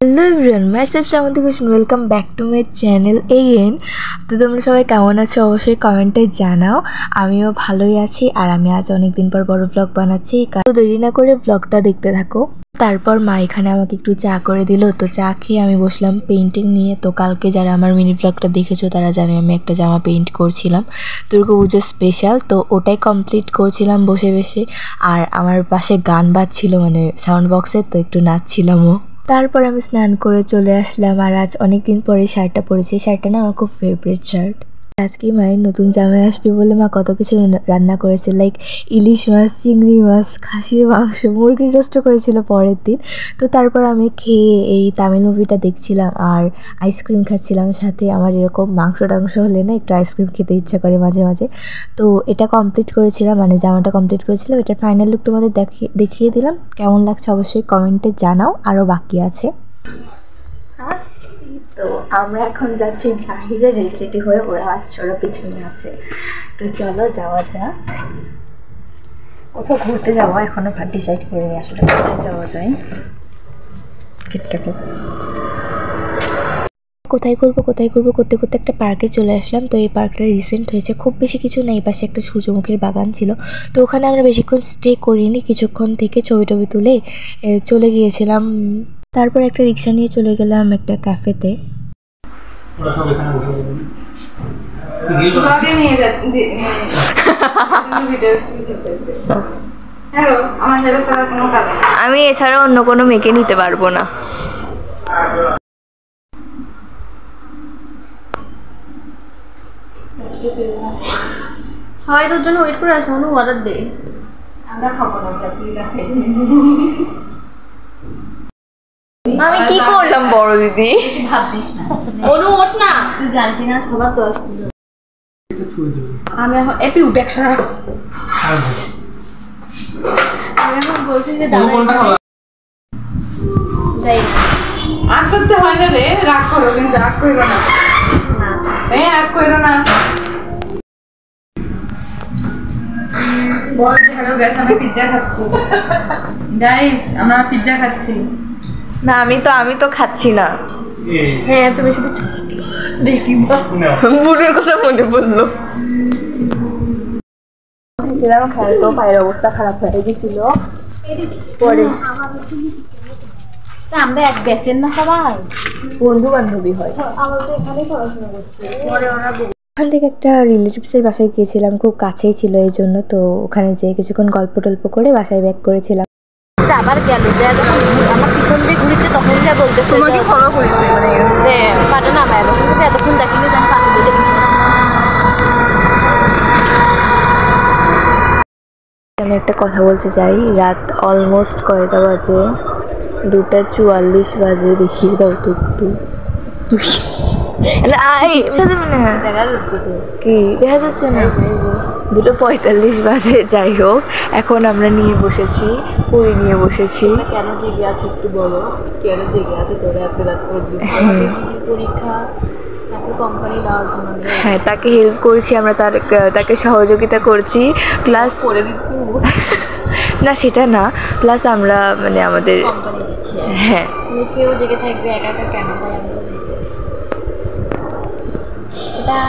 Hello everyone, myself Shrabanti Ghosh, welcome back to my channel again. তো তোমরা সবাই কেমন আছো অবশ্যই কমেন্টে জানাও। আমিও ভালোই আছি আর আমি আজ অনেকদিন পর বড় ব্লগ বানাচ্ছি। তো দেরি না করে ব্লগটা দেখতে থাকো। তারপর মা এখানে আমাকে একটু চা করে দিল, তো চা খেয়ে আমি বসলাম পেইন্টিং নিয়ে। তো কালকে যারা আমার মিনি ব্লগটা দেখেছো তারা জানে আমি একটা জামা পেইন্ট করছিলাম দুর্গাপুজো স্পেশাল, তো ওটাই কমপ্লিট করছিলাম বসে বসে। আর আমার পাশে গান বাজছিল, মানে সাউন্ড বক্সের, তো একটু নাচছিলামও। তারপর আমি স্নান করে চলে আসলাম আর আজ অনেক দিন পরে শার্টটা পরেছি। শার্টটা না আমার খুব ফেভারিট শার্ট। আজকে মায়ের নতুন জামাই আসবে বলে মা কত কিছু রান্না করেছে, লাইক ইলিশ মাছ, চিংড়ি মাছ, খাসির মাংস, মুরগির রোস্ট করেছিল পরের দিন। তো তারপর আমি খেয়ে এই তামিল মুভিটা দেখছিলাম আর আইসক্রিম খাচ্ছিলাম সাথে। আমার এরকম মাংস টাংস হলে না একটু আইসক্রিম খেতে ইচ্ছা করে মাঝে মাঝে। তো এটা কমপ্লিট করেছিলাম, মানে জামাটা কমপ্লিট করেছিলাম। এটার ফাইনাল লুক তোমাদের দেখিয়ে দিলাম। কেমন লাগছে অবশ্যই কমেন্টে জানাও, আরও বাকি আছে। তো আমরা এখন যাচ্ছি বাহিরে রেডি হয়ে, ওরা আসছে, ওরা পিছনে আছে। তো চলো যাওয়া যাক, কোথাও ঘুরতে যাবো। এখনো ডিসাইড করিনি আসলে কোথায় যাওয়া যায়। কোথায় করবো করতে করতে একটা পার্কে চলে আসলাম। তো এই পার্কটা রিসেন্ট হয়েছে, খুব বেশি কিছু নেই। পাশে একটা সূর্যমুখীর বাগান ছিল, তো ওখানে আমরা বেশিক্ষণ স্টে করিনি, কিছুক্ষণ থেকে ছবি টবি তুলে চলে গিয়েছিলাম। তারপর একটা রিক্সা নিয়ে চলে গেলাম একটা ক্যাফেতে। আমি এছাড়া অন্য কোনো মেয়েকে নিতে পারবো না। সবাই তোর জন্য ওয়েট করে আছে, অনু অর্ডার দে। আমরা খাবো না, আমি কি করলাম বড় দিদি? অনু ওঠ না, তুই জানিস না সবার তো আসছিল। আমি এখন এপি উঠে একশো না। আমি এখন বলছি যে দাদা যাই আগ করতে হয় না রে, রাগ করো কিন্তু রাগ করো না। রাগ করো না। বল যে হ্যালো গাইস, আমরা পিৎজা খাচ্ছি। গাইস আমরা পিৎজা খাচ্ছি। না আমি তো খাচ্ছি না। হ্যাঁ তুমি শুধু দেখি বুড়োর কথা মনে পড়লো। খাই তো পায়ের অবস্থা খারাপ হয়ে গেছিল পরে। আমরা এক গেছেন না সবাই বন্ধু বান্ধবী হয়। আমরা তো এখানেই পড়াশোনা করছি। পরে ওরা ওখান থেকে একটা রিলেটিভসের বাসায় গিয়েছিলাম, খুব কাছেই ছিল এই জন্য। তো ওখানে যেয়ে কিছুক্ষণ গল্প টল্প করে বাসায় ব্যাক করেছিলাম। আবার গেল যে যখন আমার পিছন দিয়ে ঘুরেছে তখন যা বলতে তোমাকে ফলো করেছে, মানে যে পাটা নামায় কিন্তু এতক্ষণ দেখিনি যে আমি পানি দিলে আমি একটা কথা বলতে চাই। রাত অলমোস্ট কয়টা বাজে? 2:44 বাজে। দেখিয়ে দাও তো একটু। দেখা যাচ্ছে তো কি দেখা যাচ্ছে না? 2:45 বাজে। যাই হোক, এখন আমরা নিয়ে বসেছি, পুরি নিয়ে বসেছি। কেন জেগে আছে একটু বলো, কেন জেগে আছে তোরা এত রাত পর্যন্ত? পরীক্ষা কোম্পানি দেওয়ার জন্য হ্যাঁ, তাকে হেল্প করছি আমরা, তাকে সহযোগিতা করছি। প্লাস করে দিচ্ছি না সেটা না, প্লাস আমরা মানে আমাদের কোম্পানি দিচ্ছি। হ্যাঁ, সেও জেগে থাকবে একা একা কেন? তাই আমরা এটা